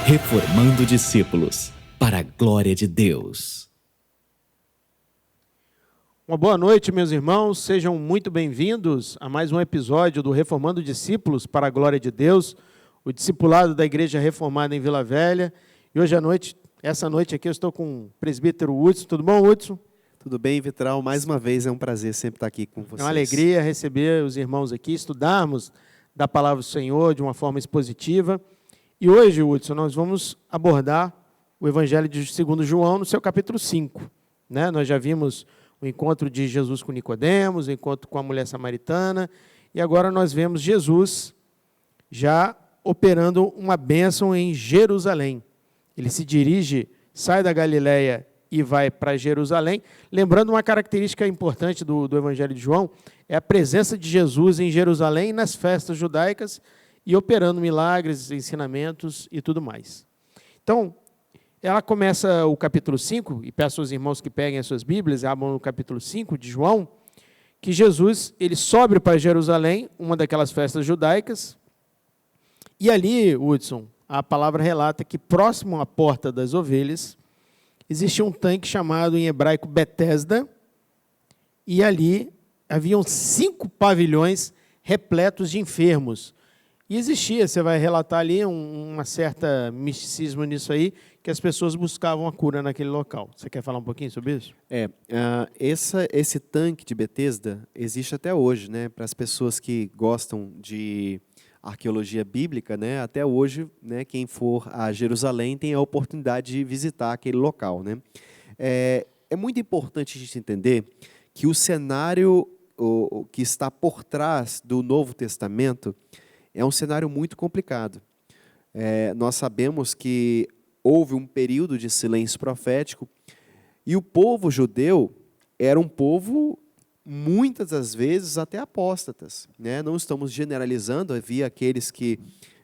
Reformando discípulos para a glória de Deus. Uma boa noite, meus irmãos. Sejam muito bem-vindos a mais um episódio do Reformando Discípulos para a glória de Deus, o discipulado da Igreja Reformada em Vila Velha. E hoje à noite, essa noite aqui, eu estou com o presbítero Hudson. Tudo bom, Hudson? Tudo bem, Vitral? Mais uma vez é um prazer sempre estar aqui com vocês. É uma alegria receber os irmãos aqui, estudarmos da Palavra do Senhor de uma forma expositiva. E hoje, Hudson, nós vamos abordar o Evangelho de segundo João no seu capítulo 5. Nós já vimos o encontro de Jesus com Nicodemos, o encontro com a mulher samaritana, e agora nós vemos Jesus já operando uma bênção em Jerusalém. Ele se dirige, sai da Galileia e vai para Jerusalém. Lembrando uma característica importante do Evangelho de João, é a presença de Jesus em Jerusalém nas festas judaicas e operando milagres, ensinamentos e tudo mais. Então, ela começa o capítulo 5, e peço aos irmãos que peguem as suas Bíblias e abram no capítulo 5 de João, que Jesus ele sobe para Jerusalém, uma daquelas festas judaicas, e ali, Hudson, a palavra relata que próximo à porta das ovelhas, existia um tanque chamado em hebraico Betesda, e ali haviam 5 pavilhões repletos de enfermos. E existia, você vai relatar ali, uma certa misticismo nisso aí, que as pessoas buscavam a cura naquele local. Você quer falar um pouquinho sobre isso? Esse tanque de Betesda existe até hoje, né? Para as pessoas que gostam de arqueologia bíblica, né? Até hoje, né? Quem for a Jerusalém tem a oportunidade de visitar aquele local, né? É muito importante a gente entender que o cenário que está por trás do Novo Testamento é um cenário muito complicado. Nós sabemos que houve um período de silêncio profético e o povo judeu era um povo, muitas das vezes, até apóstatas, né? Não estamos generalizando, havia aqueles que,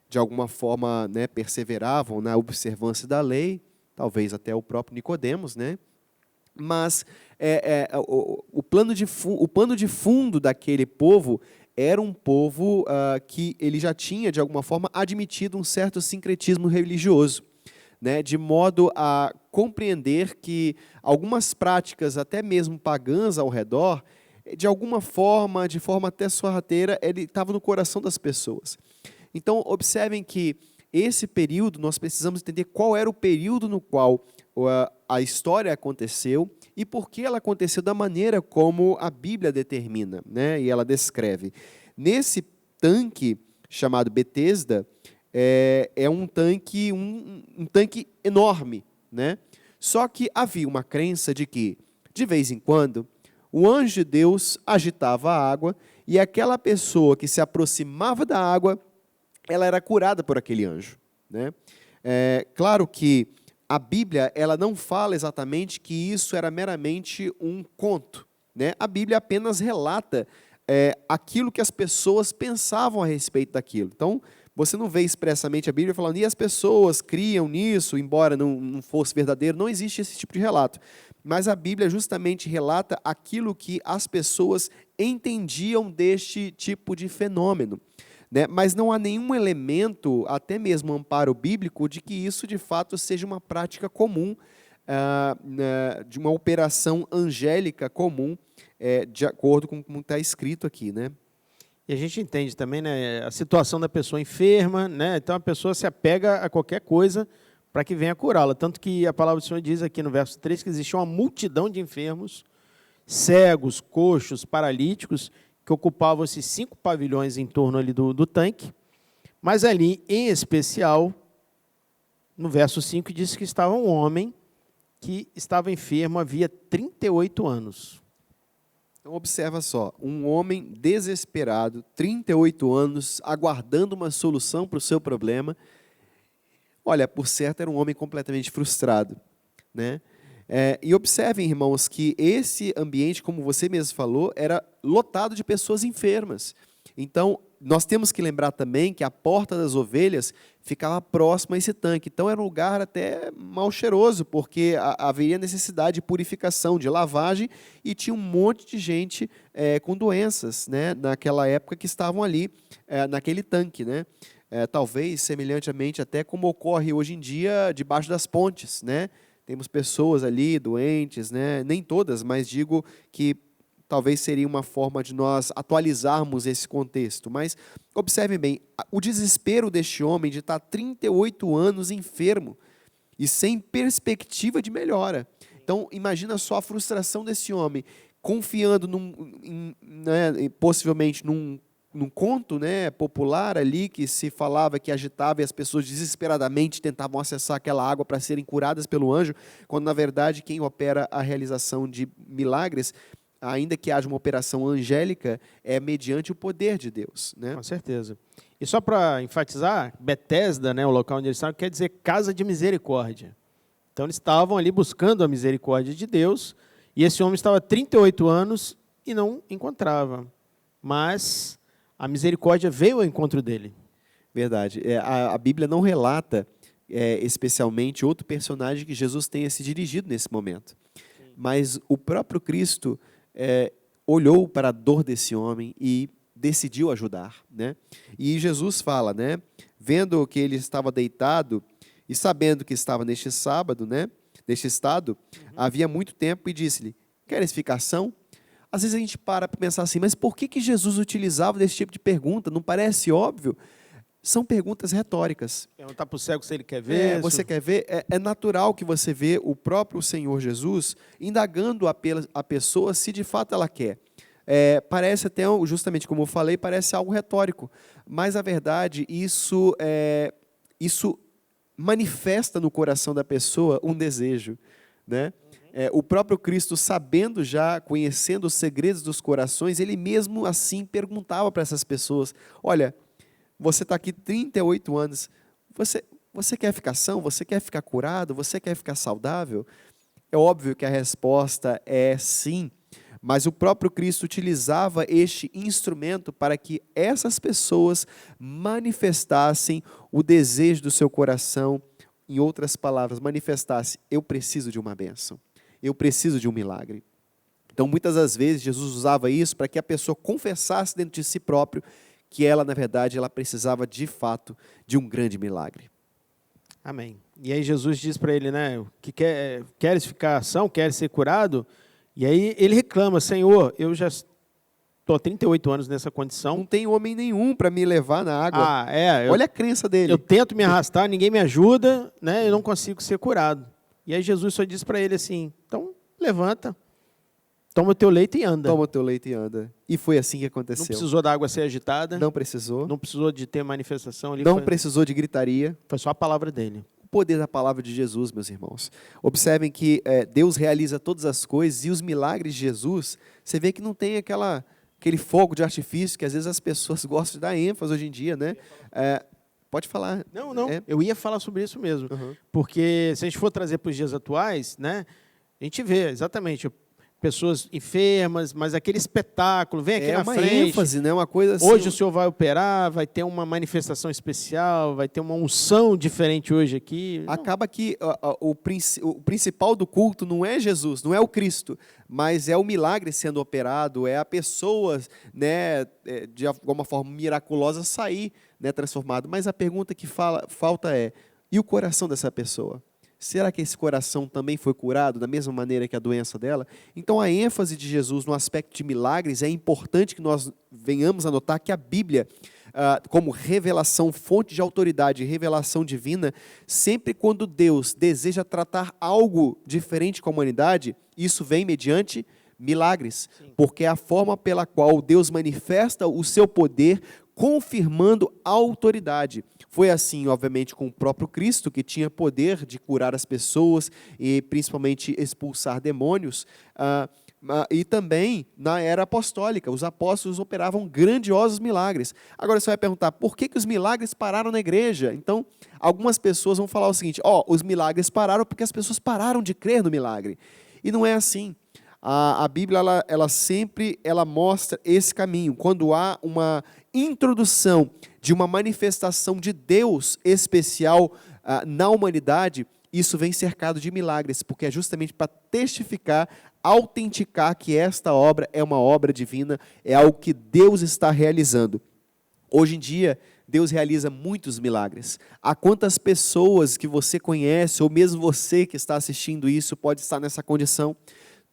de alguma forma, né, perseveravam na observância da lei, talvez até o próprio Nicodemos, né? Mas o pano de fundo daquele povo era um povo que ele já tinha, de alguma forma, admitido um certo sincretismo religioso, né, de modo a compreender que algumas práticas, até mesmo pagãs ao redor, de alguma forma, de forma até sorrateira, ele estava no coração das pessoas. Então, observem que esse período, nós precisamos entender qual era o período no qual a história aconteceu e por que ela aconteceu da maneira como a Bíblia determina, né, e ela descreve. Nesse tanque chamado Betesda, é um tanque enorme, né? Só que havia uma crença de que, de vez em quando, o anjo de Deus agitava a água e aquela pessoa que se aproximava da água, ela era curada por aquele anjo, né? Claro que a Bíblia ela não fala exatamente que isso era meramente um conto, né? A Bíblia apenas relata aquilo que as pessoas pensavam a respeito daquilo. Então, você não vê expressamente a Bíblia falando, e as pessoas criam nisso, embora não fosse verdadeiro, não existe esse tipo de relato. Mas a Bíblia justamente relata aquilo que as pessoas entendiam deste tipo de fenômeno, né? Mas não há nenhum elemento, até mesmo amparo bíblico, de que isso de fato seja uma prática comum, de uma operação angélica comum, de acordo com como está escrito aqui, né? E a gente entende também, né, a situação da pessoa enferma, né? Então a pessoa se apega a qualquer coisa para que venha curá-la. Tanto que a palavra do Senhor diz aqui no verso 3 que existia uma multidão de enfermos, cegos, coxos, paralíticos, que ocupavam esses 5 pavilhões em torno ali do tanque, mas ali, em especial, no verso 5, diz que estava um homem que estava enfermo havia 38 anos. Então, observa só, um homem desesperado, 38 anos, aguardando uma solução para o seu problema. Olha, por certo, era um homem completamente frustrado, né? E observem, irmãos, que esse ambiente, como você mesmo falou, era lotado de pessoas enfermas. Então, nós temos que lembrar também que a porta das ovelhas ficava próxima a esse tanque. Então, era um lugar até mal cheiroso, porque haveria necessidade de purificação, de lavagem, e tinha um monte de gente com doenças, né, naquela época que estavam ali, naquele tanque, né? talvez semelhantemente até como ocorre hoje em dia debaixo das pontes, né? Temos pessoas ali doentes, né? Nem todas, mas digo que talvez seria uma forma de nós atualizarmos esse contexto. Mas observem bem, o desespero deste homem de estar 38 anos enfermo e sem perspectiva de melhora. Então, imagina só a frustração desse homem, confiando possivelmente num conto, né, popular ali, que se falava, que agitava, e as pessoas desesperadamente tentavam acessar aquela água para serem curadas pelo anjo, quando, na verdade, quem opera a realização de milagres, ainda que haja uma operação angélica, é mediante o poder de Deus, né? Com certeza. E só para enfatizar, Betesda, né, o local onde eles estavam, quer dizer casa de misericórdia. Então, eles estavam ali buscando a misericórdia de Deus, e esse homem estava há 38 anos e não encontrava. Mas a misericórdia veio ao encontro dele. Verdade. A Bíblia não relata especialmente outro personagem que Jesus tenha se dirigido nesse momento. Sim. Mas o próprio Cristo olhou para a dor desse homem e decidiu ajudar, né? E Jesus fala, né? Vendo que ele estava deitado e sabendo que estava neste sábado, né? Neste estado, havia muito tempo, e disse-lhe: queres ficar são? Às vezes a gente para pensar assim, mas por que Jesus utilizava desse tipo de pergunta? Não parece óbvio? São perguntas retóricas. Perguntar para o cego se ele quer ver. Você quer ver? É natural que você vê o próprio Senhor Jesus indagando a pessoa se de fato ela quer. Parece até, justamente como eu falei, parece algo retórico. Mas, na verdade, isso manifesta no coração da pessoa um desejo, né? O próprio Cristo, sabendo já, conhecendo os segredos dos corações, ele mesmo assim perguntava para essas pessoas: olha, você está aqui 38 anos, você quer ficar são? Você quer ficar curado? Você quer ficar saudável? É óbvio que a resposta é sim, mas o próprio Cristo utilizava este instrumento para que essas pessoas manifestassem o desejo do seu coração. Em outras palavras, manifestasse: eu preciso de uma bênção. Eu preciso de um milagre. Então, muitas das vezes, Jesus usava isso para que a pessoa confessasse dentro de si próprio que ela, na verdade, ela precisava, de fato, de um grande milagre. Amém. E aí Jesus diz para ele, né, que queres ficar são, queres ser curado? E aí ele reclama: Senhor, eu já estou há 38 anos nessa condição. Não tem homem nenhum para me levar na água. Olha a crença dele. Eu tento me arrastar, ninguém me ajuda, né, eu não consigo ser curado. E aí Jesus só diz para ele assim: então levanta, toma o teu leito e anda. Toma o teu leito e anda. E foi assim que aconteceu. Não precisou da água ser agitada. Não precisou. Não precisou de ter manifestação ali. Não precisou de gritaria. Foi só a palavra dele. O poder da palavra de Jesus, meus irmãos. Observem que Deus realiza todas as coisas, e os milagres de Jesus, você vê que não tem aquele fogo de artifício que às vezes as pessoas gostam de dar ênfase hoje em dia, né? Pode falar. Não. Eu ia falar sobre isso mesmo. Uhum. Porque se a gente for trazer para os dias atuais, né, a gente vê exatamente pessoas enfermas, mas aquele espetáculo, vem aqui na frente. É uma ênfase, né? Uma coisa assim. Hoje o senhor vai operar, vai ter uma manifestação especial, vai ter uma unção diferente hoje aqui. Acaba que o principal do culto não é Jesus, não é o Cristo, mas é o milagre sendo operado, é a pessoa, né, de alguma forma miraculosa sair, né, transformado. Mas a pergunta que falta é: e o coração dessa pessoa? Será que esse coração também foi curado da mesma maneira que a doença dela? Então, a ênfase de Jesus no aspecto de milagres, é importante que nós venhamos a notar que a Bíblia, como revelação, fonte de autoridade e revelação divina, sempre quando Deus deseja tratar algo diferente com a humanidade, isso vem mediante milagres. Sim. Porque é a forma pela qual Deus manifesta o seu poder, confirmando a autoridade. Foi assim, obviamente, com o próprio Cristo, que tinha poder de curar as pessoas e principalmente expulsar demônios. E também na era apostólica, os apóstolos operavam grandiosos milagres. Agora você vai perguntar: por que os milagres pararam na igreja? Então, algumas pessoas vão falar o seguinte: os milagres pararam porque as pessoas pararam de crer no milagre. E não é assim. A Bíblia ela sempre mostra esse caminho. Quando há uma introdução de uma manifestação de Deus especial na humanidade, isso vem cercado de milagres, porque é justamente para testificar, autenticar que esta obra é uma obra divina, é algo que Deus está realizando. Hoje em dia, Deus realiza muitos milagres. Há quantas pessoas que você conhece, ou mesmo você que está assistindo isso, pode estar nessa condição,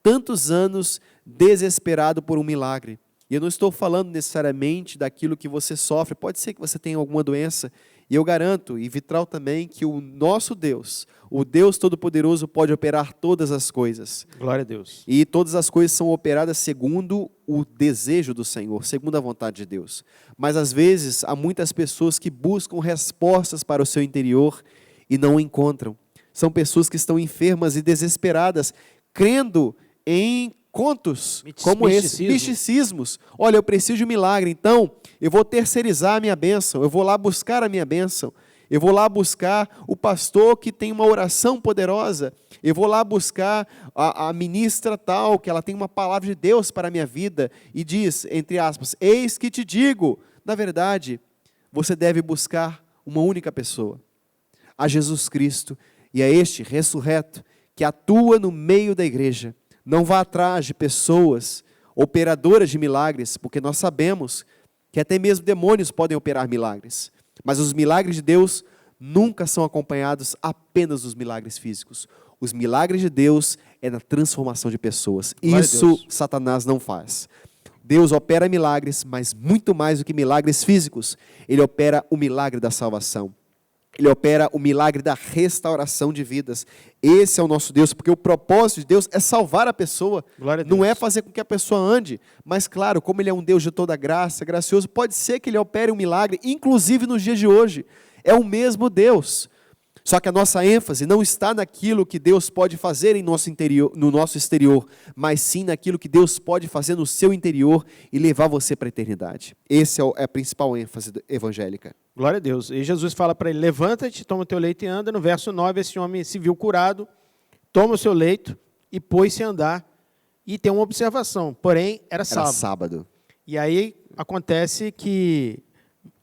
tantos anos desesperado por um milagre. E eu não estou falando necessariamente daquilo que você sofre, pode ser que você tenha alguma doença, e eu garanto, e vitral também, que o nosso Deus, o Deus Todo-Poderoso, pode operar todas as coisas. Glória a Deus. E todas as coisas são operadas segundo o desejo do Senhor, segundo a vontade de Deus. Mas às vezes há muitas pessoas que buscam respostas para o seu interior e não encontram. São pessoas que estão enfermas e desesperadas, crendo em contos como esse, misticismos. Olha, eu preciso de um milagre, então eu vou terceirizar a minha bênção, eu vou lá buscar a minha bênção, eu vou lá buscar o pastor que tem uma oração poderosa, eu vou lá buscar a ministra tal, que ela tem uma palavra de Deus para a minha vida, e diz, entre aspas, eis que te digo. Na verdade, você deve buscar uma única pessoa, a Jesus Cristo, e é este ressurreto que atua no meio da igreja. Não vá atrás de pessoas operadoras de milagres, porque nós sabemos que até mesmo demônios podem operar milagres. Mas os milagres de Deus nunca são acompanhados apenas dos milagres físicos. Os milagres de Deus é na transformação de pessoas. Isso Satanás não faz. Deus opera milagres, mas muito mais do que milagres físicos. Ele opera o milagre da salvação. Ele opera o milagre da restauração de vidas. Esse é o nosso Deus, porque o propósito de Deus é salvar a pessoa, não é fazer com que a pessoa ande. Mas claro, como Ele é um Deus de toda graça, gracioso, pode ser que Ele opere um milagre, inclusive nos dias de hoje. É o mesmo Deus. Só que a nossa ênfase não está naquilo que Deus pode fazer em nosso interior, no nosso exterior, mas sim naquilo que Deus pode fazer no seu interior e levar você para a eternidade. Essa é a principal ênfase evangélica. Glória a Deus. E Jesus fala para ele, levanta-te, toma o teu leito e anda. No verso 9, esse homem se viu curado, toma o seu leito e pôs-se a andar. E tem uma observação, porém era sábado. E aí acontece que,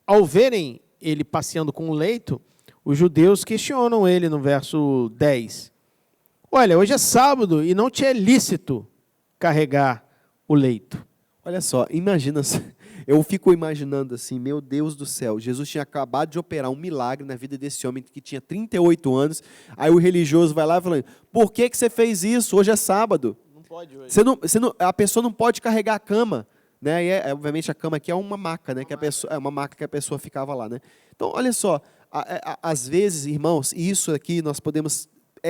ao verem ele passeando com o leito, os judeus questionam ele no verso 10. Olha, hoje é sábado e não te é lícito carregar o leito. Olha só, imagina, eu fico imaginando assim, meu Deus do céu, Jesus tinha acabado de operar um milagre na vida desse homem que tinha 38 anos, aí o religioso vai lá falando, por que você fez isso? Hoje é sábado. Não pode hoje. A pessoa não pode carregar a cama, né? E obviamente a cama aqui é uma maca, né? É uma maca que a pessoa ficava lá, né? Então, olha só, às vezes, irmãos, isso aqui nós podemos,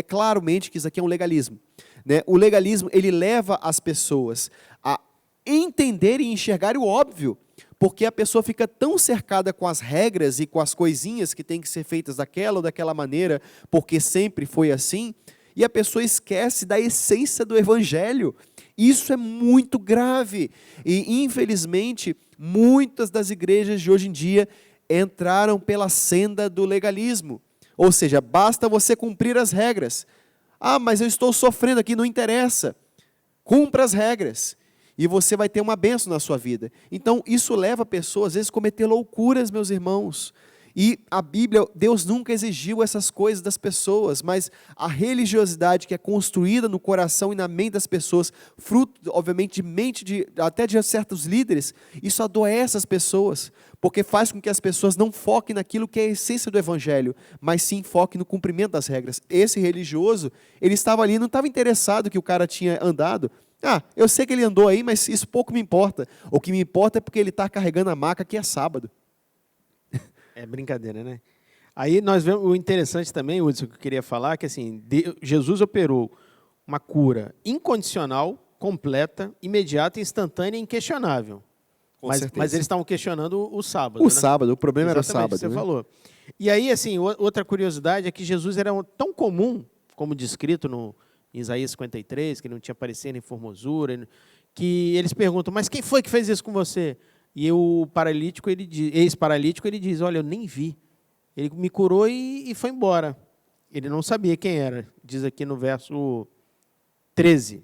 claramente que isso aqui é um legalismo, né? O legalismo, ele leva as pessoas a entender e enxergar o óbvio, porque a pessoa fica tão cercada com as regras e com as coisinhas que tem que ser feitas daquela ou daquela maneira, porque sempre foi assim, e a pessoa esquece da essência do evangelho. Isso é muito grave, e infelizmente, muitas das igrejas de hoje em dia entraram pela senda do legalismo, ou seja, basta você cumprir as regras. Ah, mas eu estou sofrendo aqui, não interessa, cumpra as regras, e você vai ter uma bênção na sua vida. Então, isso leva a pessoas, às vezes, a cometer loucuras, meus irmãos. E a Bíblia, Deus nunca exigiu essas coisas das pessoas, mas a religiosidade que é construída no coração e na mente das pessoas, fruto, obviamente, de mente até de certos líderes, isso adoece as pessoas, porque faz com que as pessoas não foquem naquilo que é a essência do Evangelho, mas sim foquem no cumprimento das regras. Esse religioso, ele estava ali, não estava interessado que o cara tinha andado. Ah, eu sei que ele andou aí, mas isso pouco me importa. O que me importa é porque ele está carregando a maca que é sábado. É brincadeira, né? Aí nós vemos o interessante também, Hudson, que eu queria falar, que assim, Jesus operou uma cura incondicional, completa, imediata, instantânea e inquestionável. Mas eles estavam questionando o sábado. O sábado, o problema era o sábado. Você falou. E aí, assim, outra curiosidade é que Jesus era tão comum, como descrito em Isaías 53, que não tinha aparecido em formosura, que eles perguntam, mas quem foi que fez isso com você? E o paralítico, ex-paralítico, ele diz, olha, eu nem vi. Ele me curou e foi embora. Ele não sabia quem era, diz aqui no verso 13.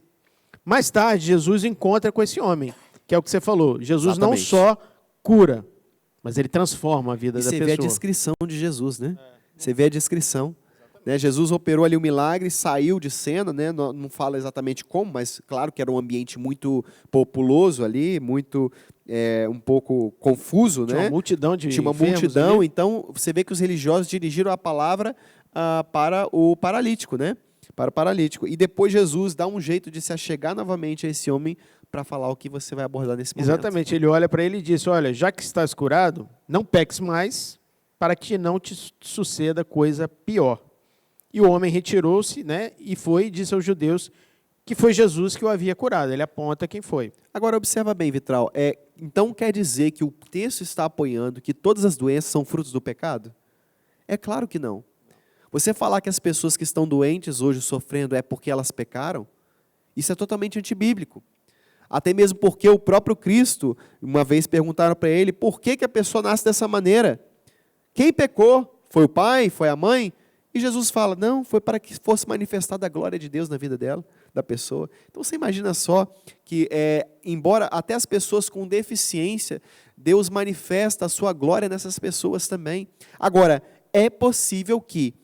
Mais tarde, Jesus encontra com esse homem, que é o que você falou. Jesus Exatamente. Não só cura, mas ele transforma a vida da pessoa. Você vê a descrição de Jesus, né? Você vê a descrição. né? Jesus operou ali um milagre, saiu de cena, né? Não fala exatamente como, mas claro que era um ambiente muito populoso ali, muito um pouco confuso, Tinha né? uma multidão de Tinha uma enfermos multidão, ali. então você vê que os religiosos dirigiram a palavra para o paralítico, né? Para o paralítico. E depois Jesus dá um jeito de se achegar novamente a esse homem para falar o que você vai abordar nesse momento. Exatamente, ele olha para ele e diz, olha, já que estás curado, não peques mais, para que não te suceda coisa pior. E o homem retirou-se, né, e foi e disse aos judeus que foi Jesus que o havia curado. Ele aponta quem foi. Agora, observa bem, Vitral. Então quer dizer que o texto está apoiando que todas as doenças são frutos do pecado? É claro que não. Você falar que as pessoas que estão doentes hoje, sofrendo, é porque elas pecaram, isso é totalmente antibíblico. Até mesmo porque o próprio Cristo, uma vez perguntaram para ele, por que a pessoa nasce dessa maneira? Quem pecou? Foi o pai? Foi a mãe? E Jesus fala, não, foi para que fosse manifestada a glória de Deus na vida dela, da pessoa. Então você imagina só que, embora até as pessoas com deficiência, Deus manifesta a sua glória nessas pessoas também. Agora, é possível que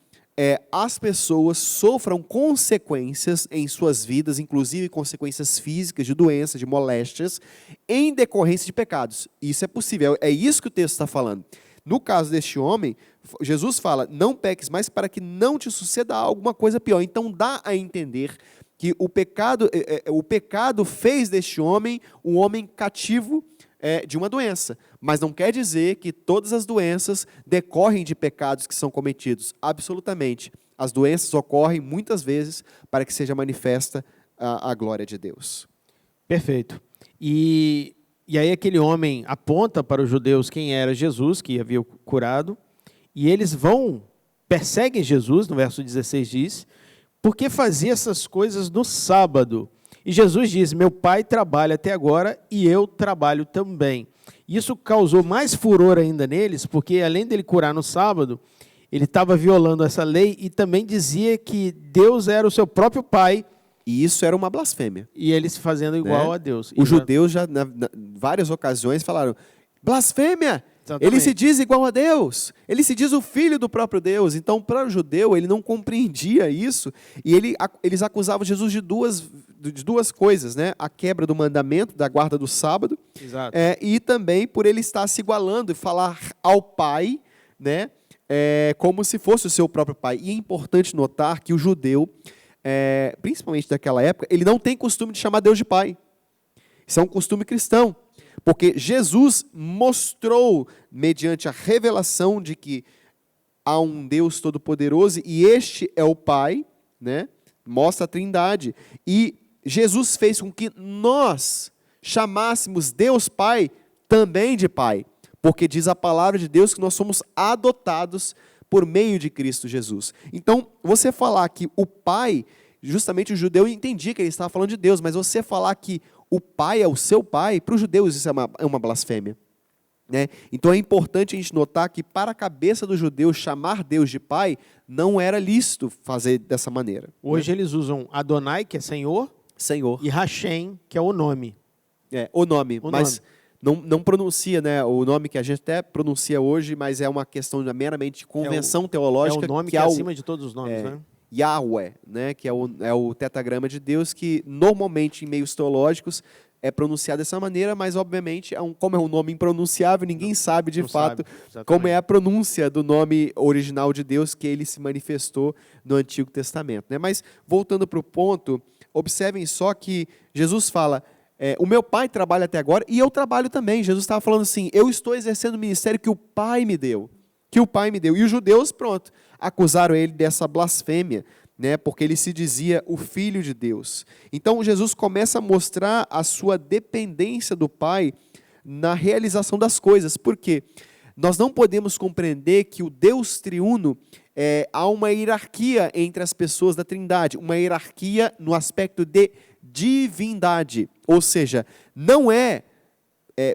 as pessoas sofram consequências em suas vidas, inclusive consequências físicas, de doenças, de moléstias, em decorrência de pecados. Isso é possível, é isso que o texto está falando. No caso deste homem, Jesus fala, não peques mais para que não te suceda alguma coisa pior. Então dá a entender que o pecado fez deste homem um homem cativo de uma doença, mas não quer dizer que todas as doenças decorrem de pecados que são cometidos. Absolutamente. As doenças ocorrem muitas vezes para que seja manifesta a glória de Deus. Perfeito. E aí aquele homem aponta para os judeus quem era Jesus, que havia curado, e eles perseguem Jesus, no verso 16 diz, porque fazia essas coisas no sábado. E Jesus diz, meu pai trabalha até agora e eu trabalho também. Isso causou mais furor ainda neles, porque além dele curar no sábado, ele estava violando essa lei e também dizia que Deus era o seu próprio pai. E isso era uma blasfêmia. E eles fazendo igual a Deus. Os judeus já, várias ocasiões, falaram, blasfêmia! Exatamente. Ele se diz igual a Deus, ele se diz o filho do próprio Deus. Então, para o judeu, ele não compreendia isso, e eles acusavam Jesus de duas coisas, né? A quebra do mandamento, da guarda do sábado, e também por ele estar se igualando e falar ao Pai, né? Como se fosse o seu próprio pai. E é importante notar que o judeu, principalmente daquela época, ele não tem costume de chamar Deus de pai. Isso é um costume cristão. Porque Jesus mostrou, mediante a revelação de que há um Deus Todo-Poderoso e este é o Pai, né? Mostra a Trindade. E Jesus fez com que nós chamássemos Deus Pai também de Pai. Porque diz a palavra de Deus que nós somos adotados por meio de Cristo Jesus. Então, você falar que o Pai, justamente o judeu entendia que ele estava falando de Deus, mas você falar que o pai é o seu pai, para os judeus isso é uma blasfêmia. Né? Então é importante a gente notar que para a cabeça do judeu chamar Deus de pai não era lícito fazer dessa maneira. Hoje eles usam Adonai, que é Senhor, e Hashem, que é o nome. O nome, mas não pronuncia, né, o nome que a gente até pronuncia hoje, mas é uma questão meramente de convenção teológica. É o nome que é acima de todos os nomes, né? Yahweh, né, que é o tetragrama de Deus, que normalmente em meios teológicos é pronunciado dessa maneira, mas obviamente, como é um nome impronunciável, ninguém sabe de fato como é a pronúncia do nome original de Deus que ele se manifestou no Antigo Testamento. Né? Mas, voltando para o ponto, observem só que Jesus fala, o meu pai trabalha até agora e eu trabalho também. Jesus estava falando assim, eu estou exercendo o ministério que o pai me deu. E os judeus, pronto, acusaram ele dessa blasfêmia, né, porque ele se dizia o Filho de Deus. Então, Jesus começa a mostrar a sua dependência do Pai na realização das coisas. Por quê? Nós não podemos compreender que o Deus triuno, há uma hierarquia entre as pessoas da Trindade, uma hierarquia no aspecto de divindade. Ou seja, não é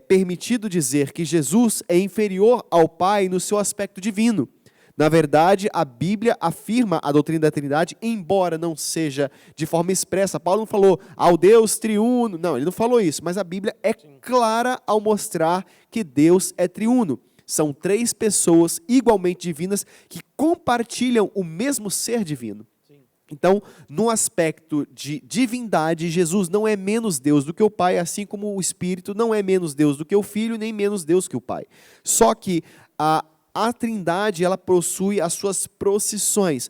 permitido dizer que Jesus é inferior ao Pai no seu aspecto divino. Na verdade, a Bíblia afirma a doutrina da Trindade, embora não seja de forma expressa. Paulo não falou ao Deus triuno, não, ele não falou isso, mas a Bíblia é clara ao mostrar que Deus é triuno. São três pessoas igualmente divinas que compartilham o mesmo ser divino. Então, no aspecto de divindade, Jesus não é menos Deus do que o Pai, assim como o Espírito não é menos Deus do que o Filho, nem menos Deus que o Pai. Só que a Trindade, ela possui as suas procissões.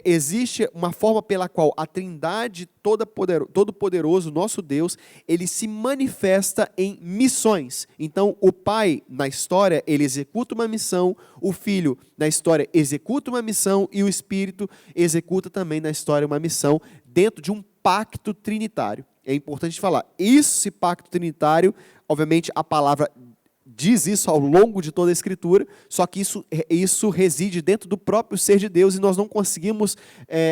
Existe uma forma pela qual a Trindade Todo-Poderoso, nosso Deus, ele se manifesta em missões. Então, o Pai, na história, ele executa uma missão, o Filho, na história, executa uma missão, e o Espírito executa também na história uma missão, dentro de um pacto trinitário. É importante falar, esse pacto trinitário, obviamente, a palavra diz isso ao longo de toda a Escritura, só que isso reside dentro do próprio ser de Deus, e nós não conseguimos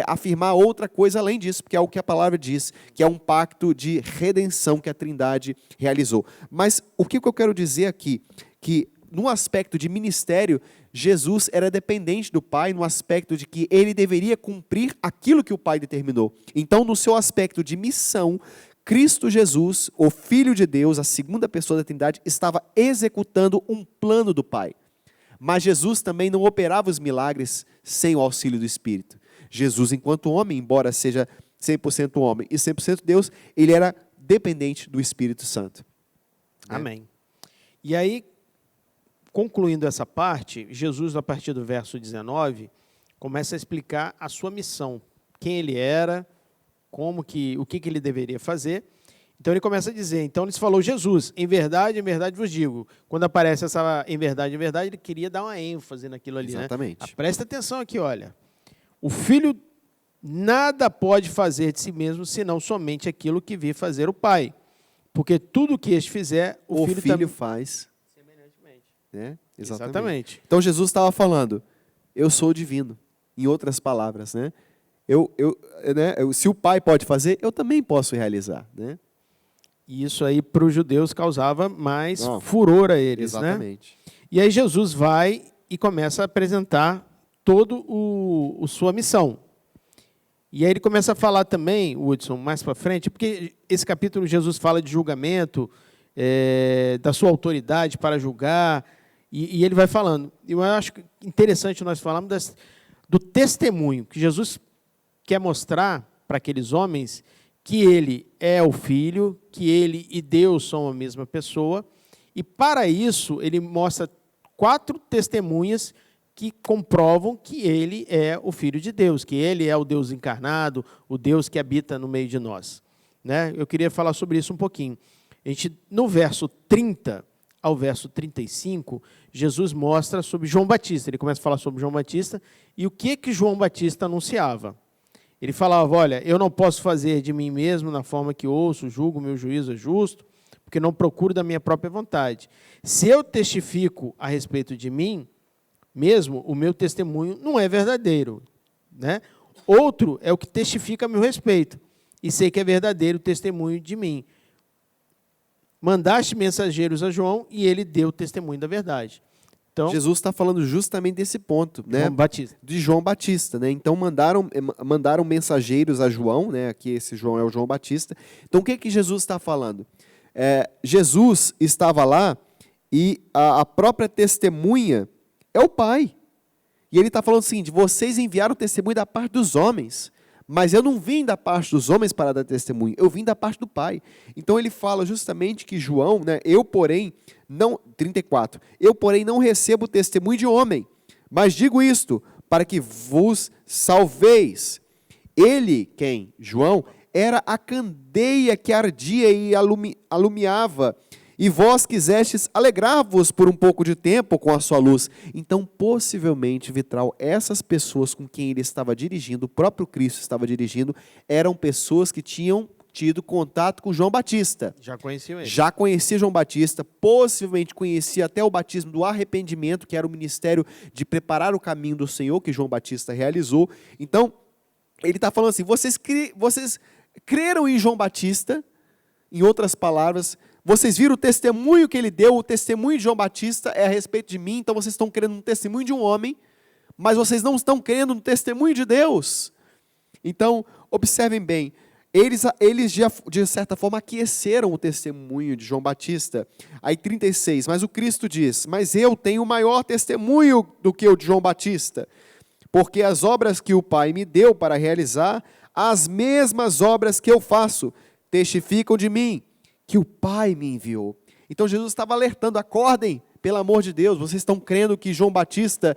afirmar outra coisa além disso, porque é o que a palavra diz, que é um pacto de redenção que a Trindade realizou. Mas o que eu quero dizer aqui? Que no aspecto de ministério, Jesus era dependente do Pai, no aspecto de que ele deveria cumprir aquilo que o Pai determinou. Então, no seu aspecto de missão, Cristo Jesus, o Filho de Deus, a segunda pessoa da Trindade, estava executando um plano do Pai. Mas Jesus também não operava os milagres sem o auxílio do Espírito. Jesus, enquanto homem, embora seja 100% homem e 100% Deus, ele era dependente do Espírito Santo. Amém. E aí, concluindo essa parte, Jesus, a partir do verso 19, começa a explicar a sua missão, quem ele era, o que ele deveria fazer. Então ele começa a dizer, então ele falou, Jesus, em verdade vos digo. Quando aparece essa em verdade, ele queria dar uma ênfase naquilo ali. Exatamente. Né? Presta atenção aqui, olha. O Filho nada pode fazer de si mesmo, senão somente aquilo que vê fazer o Pai. Porque tudo o que este fizer, o Filho faz semelhantemente. Né? Exatamente. Então Jesus estava falando, eu sou divino, em outras palavras, né? Se o Pai pode fazer, eu também posso realizar. Né? E isso aí para os judeus causava mais furor a eles. Exatamente. Né? E aí Jesus vai e começa a apresentar toda a sua missão. E aí ele começa a falar também, Hudson, mais para frente, porque esse capítulo Jesus fala de julgamento, da sua autoridade para julgar, e ele vai falando. Eu acho interessante nós falarmos do testemunho que Jesus quer mostrar para aqueles homens que ele é o Filho, que ele e Deus são a mesma pessoa, e para isso ele mostra 4 testemunhas que comprovam que ele é o Filho de Deus, que ele é o Deus encarnado, o Deus que habita no meio de nós. Né? Eu queria falar sobre isso um pouquinho. No verso 30 ao verso 35, Jesus mostra sobre João Batista. Ele começa a falar sobre João Batista e o que João Batista anunciava. Ele falava, olha, eu não posso fazer de mim mesmo na forma que ouço, julgo, meu juízo é justo, porque não procuro da minha própria vontade. Se eu testifico a respeito de mim mesmo, o meu testemunho não é verdadeiro. Né? Outro é o que testifica a meu respeito, e sei que é verdadeiro o testemunho de mim. Mandaste mensageiros a João, e ele deu testemunho da verdade. Então, Jesus está falando justamente desse ponto, né? João Batista. De João Batista, né? Então mandaram mensageiros a João, né? Aqui esse João é o João Batista. Então o que Jesus está falando? Jesus estava lá e a própria testemunha é o Pai. E ele está falando assim, vocês enviaram testemunho da parte dos homens, mas eu não vim da parte dos homens para dar testemunho, eu vim da parte do Pai. Então ele fala justamente que João, né, 34, eu porém não recebo testemunho de homem, mas digo isto, para que vos salveis. Ele, quem? João, era a candeia que ardia e alumiava, e vós quisestes alegrar-vos por um pouco de tempo com a sua luz. Então, possivelmente, Vitral, essas pessoas com quem ele estava dirigindo, o próprio Cristo estava dirigindo, eram pessoas que tinham tido contato com João Batista. Já conheciam ele. Já conhecia João Batista, possivelmente conhecia até o batismo do arrependimento, que era o ministério de preparar o caminho do Senhor, que João Batista realizou. Então, ele está falando assim, vocês creram em João Batista, em outras palavras, vocês viram o testemunho que ele deu, o testemunho de João Batista é a respeito de mim, então vocês estão querendo um testemunho de um homem, mas vocês não estão querendo um testemunho de Deus. Então, observem bem, eles já, de certa forma, aqueceram o testemunho de João Batista. Aí 36, mas o Cristo diz, mas eu tenho maior testemunho do que o de João Batista, porque as obras que o Pai me deu para realizar, as mesmas obras que eu faço, testificam de mim, que o Pai me enviou. Então Jesus estava alertando, acordem, pelo amor de Deus, vocês estão crendo que João Batista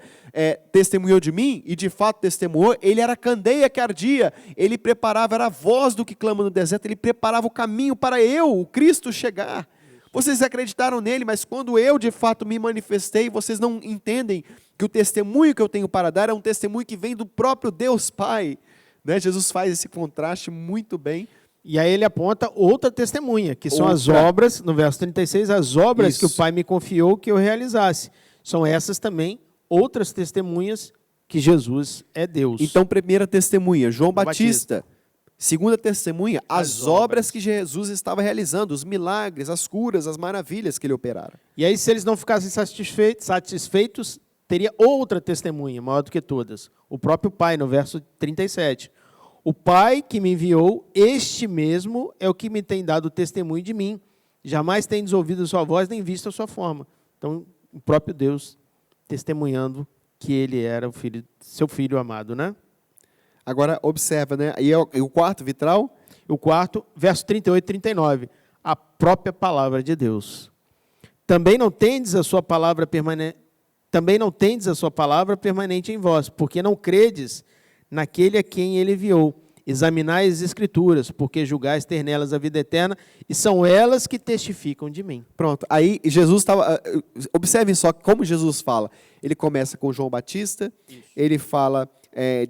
testemunhou de mim? E de fato testemunhou. Ele era a candeia que ardia, ele preparava, era a voz do que clama no deserto, ele preparava o caminho para eu, o Cristo, chegar. Vocês acreditaram nele, mas quando eu de fato me manifestei, vocês não entendem que o testemunho que eu tenho para dar é um testemunho que vem do próprio Deus Pai. Né? Jesus faz esse contraste muito bem. E aí ele aponta outra testemunha, que são as obras, no verso 36, as obras que o Pai me confiou que eu realizasse. São essas também outras testemunhas que Jesus é Deus. Então, primeira testemunha, João Batista. Segunda testemunha, as obras que Jesus estava realizando, os milagres, as curas, as maravilhas que ele operara. E aí, se eles não ficassem satisfeitos, teria outra testemunha, maior do que todas. O próprio Pai, no verso 37. O Pai que me enviou, este mesmo é o que me tem dado testemunho de mim. Jamais tendes ouvido sua voz, nem visto a sua forma. Então, o próprio Deus testemunhando que ele era o filho, seu filho amado, né? Agora, observa, né? E o quarto vitral? O quarto, verso 38 e 39. A própria palavra de Deus. Também não tendes a sua palavra permanente em vós, porque não credes naquele a quem ele enviou. Examinai as Escrituras, porque julgais ter nelas a vida eterna, e são elas que testificam de mim. Pronto, aí Jesus estava... Observem só como Jesus fala. Ele começa com João Batista, ele fala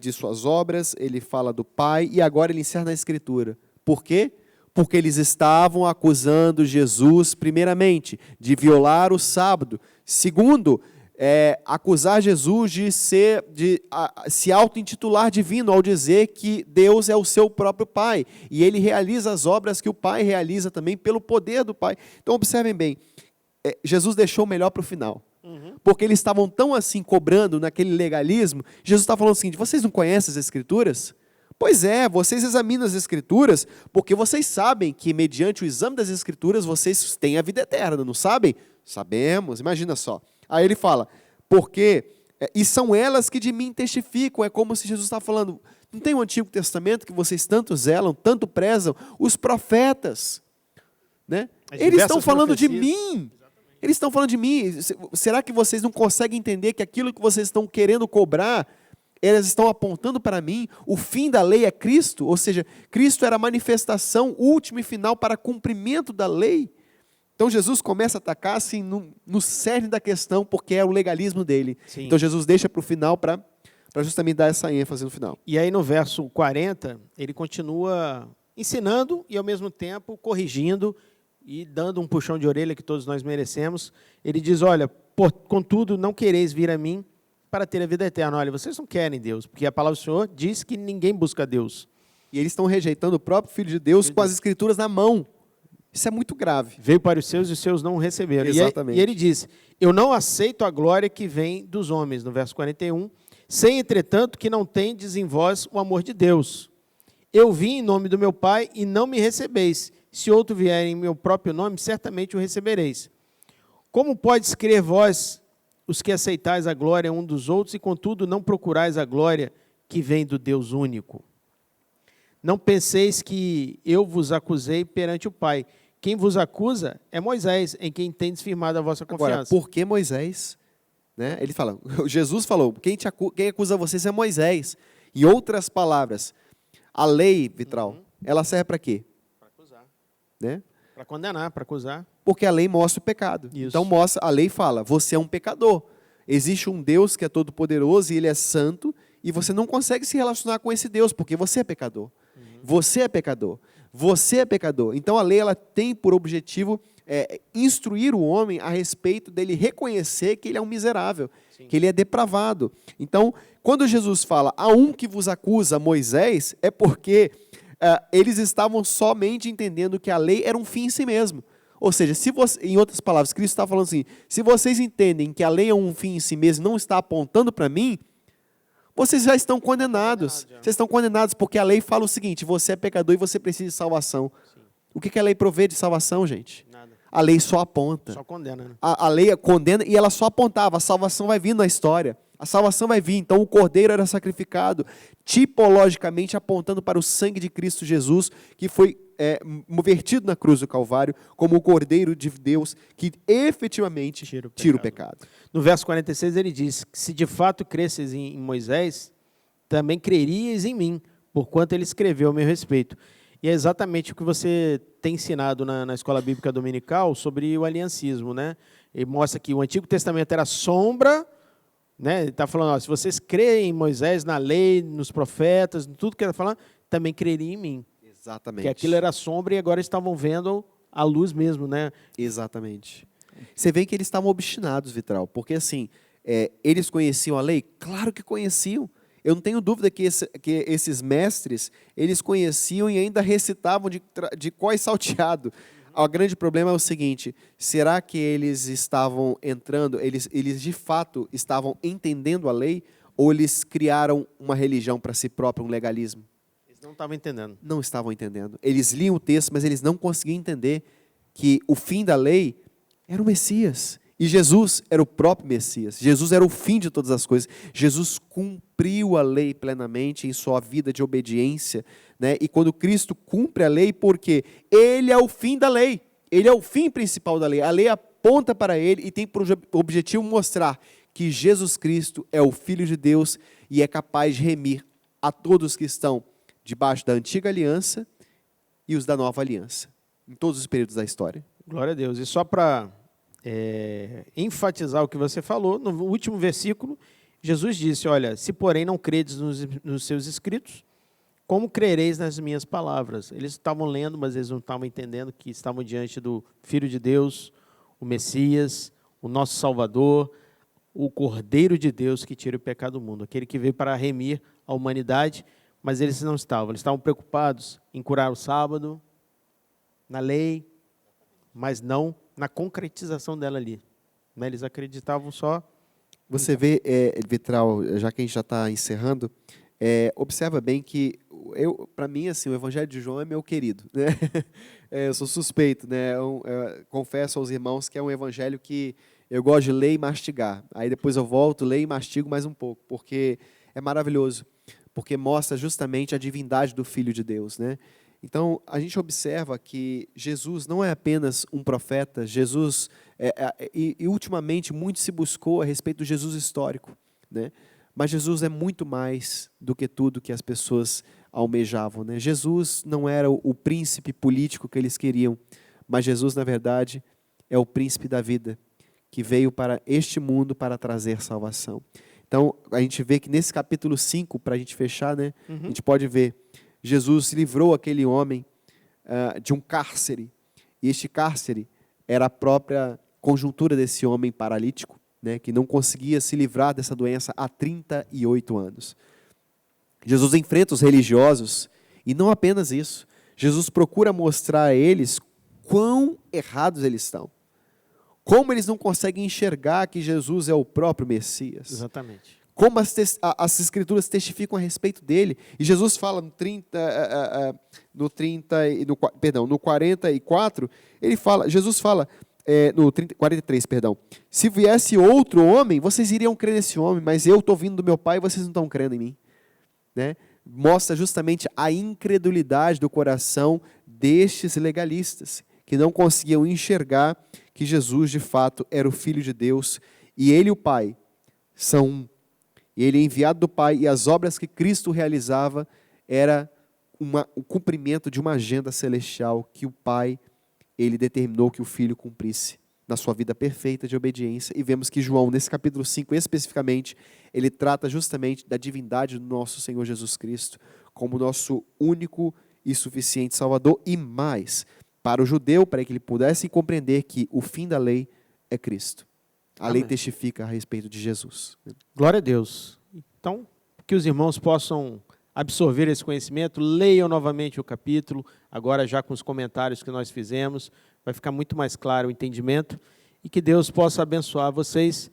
de suas obras, ele fala do Pai, e agora ele encerra na Escritura. Por quê? Porque eles estavam acusando Jesus, primeiramente, de violar o sábado. Segundo, acusar Jesus de se auto-intitular divino ao dizer que Deus é o seu próprio Pai. E ele realiza as obras que o Pai realiza também pelo poder do Pai. Então observem bem, Jesus deixou o melhor para o final. Porque eles estavam tão assim cobrando naquele legalismo. Jesus está falando assim, vocês não conhecem as Escrituras? Pois é, vocês examinam as Escrituras porque vocês sabem que mediante o exame das Escrituras vocês têm a vida eterna, não sabem? Sabemos, imagina só. Aí ele fala, e são elas que de mim testificam. É como se Jesus está falando, não tem o Antigo Testamento que vocês tanto zelam, tanto prezam? Os profetas, né? Eles estão falando de mim. Eles estão falando de mim. Será que vocês não conseguem entender que aquilo que vocês estão querendo cobrar, elas estão apontando para mim? O fim da lei é Cristo, ou seja, Cristo era a manifestação última e final para cumprimento da lei. Então Jesus começa a atacar assim, no cerne da questão, porque é o legalismo dele. Sim. Então Jesus deixa para o final para justamente dar essa ênfase no final. E aí no verso 40, ele continua ensinando e ao mesmo tempo corrigindo e dando um puxão de orelha que todos nós merecemos. Ele diz, olha, contudo não quereis vir a mim para ter a vida eterna. Olha, vocês não querem Deus, porque a palavra do Senhor diz que ninguém busca Deus. E eles estão rejeitando o próprio Filho de Deus com as Escrituras na mão. Isso é muito grave. Veio para os seus e os seus não o receberam. Exatamente. E ele diz, eu não aceito a glória que vem dos homens, no verso 41, sem entretanto que não tendes em vós o amor de Deus. Eu vim em nome do meu Pai e não me recebeis. Se outro vier em meu próprio nome, certamente o recebereis. Como podes crer vós, os que aceitais a glória um dos outros, e contudo não procurais a glória que vem do Deus único? Não penseis que eu vos acusei perante o Pai. Quem vos acusa é Moisés, em quem tendes firmado a vossa confiança. Agora, por que Moisés? Né? Ele fala, Jesus falou, quem acusa vocês é Moisés. Em outras palavras, a lei, Vitral, ela serve para quê? Para acusar. Né? Para condenar, para acusar. Porque a lei mostra o pecado. Isso. Então a lei fala, você é um pecador. Existe um Deus que é todo poderoso e ele é santo, e você não consegue se relacionar com esse Deus, porque você é pecador. Você é pecador. Você é pecador. Então a lei ela tem por objetivo instruir o homem a respeito dele reconhecer que ele é um miserável, sim, que ele é depravado. Então, quando Jesus fala, há um que vos acusa, Moisés, é porque eles estavam somente entendendo que a lei era um fim em si mesmo. Ou seja, em outras palavras, Cristo está falando assim, se vocês entendem que a lei é um fim em si mesmo, não está apontando para mim, vocês já estão condenados. Vocês estão condenados porque a lei fala o seguinte, você é pecador e você precisa de salvação. Sim. O que a lei provê de salvação, gente? Nada. A lei só aponta. Só condena. Né? A lei condena e ela só apontava, a salvação vai vir na história. A salvação vai vir. Então o cordeiro era sacrificado, tipologicamente apontando para o sangue de Cristo Jesus, que foi vertido na cruz do Calvário, como o cordeiro de Deus, que efetivamente tira o pecado. No verso 46 ele diz que se de fato cresces em Moisés, também crerias em mim, porquanto ele escreveu a meu respeito. E é exatamente o que você tem ensinado na Escola Bíblica Dominical sobre o aliancismo, né? Ele mostra que o Antigo Testamento era sombra, né? Ele está falando, ó, se vocês creem em Moisés, na lei, nos profetas, em tudo que ele está falando, também creriam em mim. Exatamente. Que aquilo era sombra e agora estavam vendo a luz mesmo, né? Exatamente. Você vê que eles estavam obstinados, Vitral, porque assim, eles conheciam a lei? Claro que conheciam. Eu não tenho dúvida que esses mestres, eles conheciam e ainda recitavam de cós salteado. O grande problema é o seguinte, será que eles estavam entrando, eles de fato estavam entendendo a lei, ou eles criaram uma religião para si próprio, um legalismo? Eles não estavam entendendo. Não estavam entendendo. Eles liam o texto, mas eles não conseguiam entender que o fim da lei era o Messias. E Jesus era o próprio Messias. Jesus era o fim de todas as coisas. Jesus cumpriu a lei plenamente em sua vida de obediência, né? E quando Cristo cumpre a lei, porque Ele é o fim da lei. Ele é o fim principal da lei. A lei aponta para Ele e tem por objetivo mostrar que Jesus Cristo é o Filho de Deus e é capaz de remir a todos que estão debaixo da antiga aliança e os da nova aliança, em todos os períodos da história. Glória a Deus. E só para enfatizar o que você falou, no último versículo, Jesus disse, olha, se porém não credes nos seus escritos, como crereis nas minhas palavras? Eles estavam lendo, mas eles não estavam entendendo que estavam diante do Filho de Deus, o Messias, o nosso Salvador, o Cordeiro de Deus que tira o pecado do mundo, aquele que veio para remir a humanidade, mas eles não estavam. Eles estavam preocupados em curar o sábado, na lei, mas não na concretização dela ali. Né? Eles acreditavam só... Você vê, Vitral, já que a gente já está encerrando, observa bem que, para mim, assim, o Evangelho de João é meu querido. Né? Eu sou suspeito, né? Confesso aos irmãos que é um evangelho que eu gosto de ler e mastigar. Aí depois eu volto, leio e mastigo mais um pouco, porque é maravilhoso, porque mostra justamente a divindade do Filho de Deus, né? Então, a gente observa que Jesus não é apenas um profeta, Jesus, e ultimamente muito se buscou a respeito do Jesus histórico, né? Mas Jesus é muito mais do que tudo que as pessoas almejavam, né? Jesus não era o príncipe político que eles queriam, mas Jesus, na verdade, é o príncipe da vida, que veio para este mundo para trazer salvação. Então, a gente vê que nesse capítulo 5, para a gente fechar, né, a gente pode ver, Jesus livrou aquele homem de um cárcere, e este cárcere era a própria conjuntura desse homem paralítico, né, que não conseguia se livrar dessa doença há 38 anos. Jesus enfrenta os religiosos, e não apenas isso, Jesus procura mostrar a eles quão errados eles estão, como eles não conseguem enxergar que Jesus é o próprio Messias. Exatamente. Como as Escrituras testificam a respeito dele. E Jesus fala no 44, Jesus fala, no 43, se viesse outro homem, vocês iriam crer nesse homem, mas eu estou vindo do meu Pai e vocês não estão crendo em mim. Né? Mostra justamente a incredulidade do coração destes legalistas, que não conseguiam enxergar que Jesus, de fato, era o Filho de Deus, e ele e o Pai são um. E ele é enviado do Pai, e as obras que Cristo realizava era o cumprimento de uma agenda celestial que o Pai, ele determinou que o Filho cumprisse na sua vida perfeita de obediência. E vemos que João, nesse capítulo 5 especificamente, ele trata justamente da divindade do nosso Senhor Jesus Cristo como nosso único e suficiente Salvador, e mais, para o judeu, para que ele pudesse compreender que o fim da lei é Cristo. A lei testifica a respeito de Jesus. Glória a Deus. Então, que os irmãos possam absorver esse conhecimento, leiam novamente o capítulo, agora já com os comentários que nós fizemos, vai ficar muito mais claro o entendimento, e que Deus possa abençoar vocês,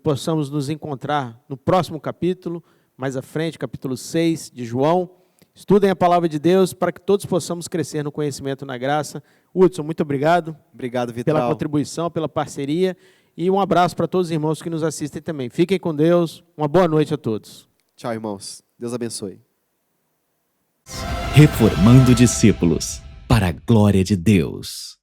possamos nos encontrar no próximo capítulo, mais à frente, capítulo 6 de João. Estudem a palavra de Deus para que todos possamos crescer no conhecimento e na graça. Hudson, muito obrigado. Obrigado, Vitral. Pela contribuição, pela parceria. E um abraço para todos os irmãos que nos assistem também. Fiquem com Deus. Uma boa noite a todos. Tchau, irmãos. Deus abençoe. Reformando discípulos para a glória de Deus.